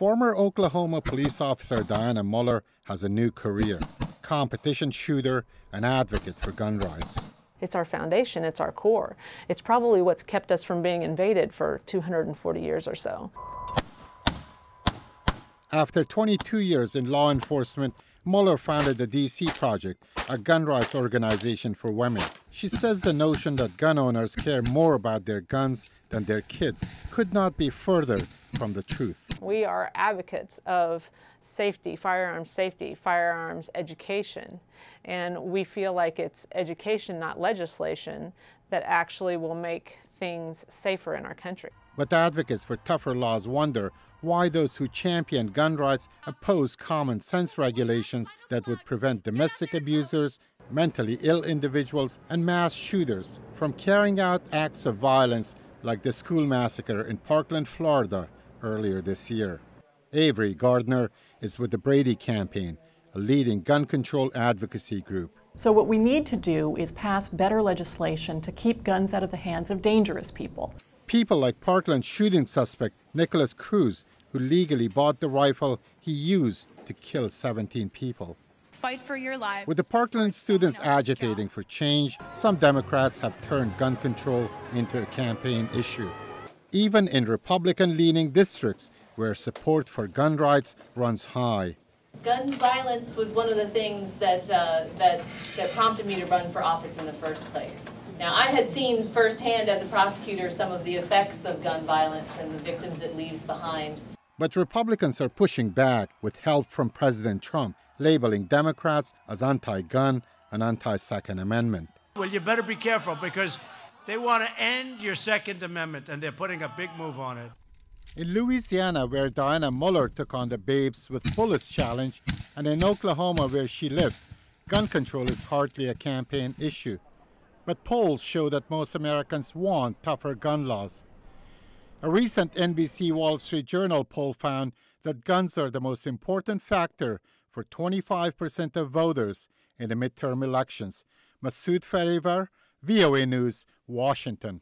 Former Oklahoma police officer Dianna Muller has a new career: competition shooter and advocate for gun rights. It's our foundation, it's our core. It's probably what's kept us from being invaded for 240 years or so. After 22 years in law enforcement, Muller founded the DC Project, a gun rights organization for women. She says the notion that gun owners care more about their guns than their kids could not be further from the truth. We are advocates of safety, firearms education, and we feel like it's education, not legislation, that actually will make things safer in our country. But advocates for tougher laws wonder why those who champion gun rights oppose common sense regulations that would prevent domestic abusers, mentally ill individuals, and mass shooters from carrying out acts of violence like the school massacre in Parkland, Florida, earlier this year. Avery, Gardiner, is with the BRADY campaign, a leading gun control advocacy group. So what we need to do is pass better legislation to keep guns out of the hands of dangerous people. People like Parkland shooting suspect Nicholas Cruz, who legally bought the rifle he used to kill 17 people. Fight for your lives. With the Parkland students agitating for change, some Democrats have turned gun control into a campaign issue. Even in Republican-leaning districts where support for gun rights runs high. Gun violence was one of the things that prompted me to run for office in the first place. Now, I had seen firsthand as a prosecutor some of the effects of gun violence and the victims it leaves behind. But Republicans are pushing back with help from President Trump, labeling Democrats as anti-gun and anti-Second Amendment. Well, you better be careful because they want to end your Second Amendment, and they're putting a big move on it. In Louisiana, where Dianna Muller took on the Babes with Bullets challenge, and in Oklahoma, where she lives, gun control is hardly a campaign issue. But polls show that most Americans want tougher gun laws. A recent NBC Wall Street Journal poll found that guns are the most important factor for 25% of voters in the midterm elections. Masood Farivar, VOA News, Washington.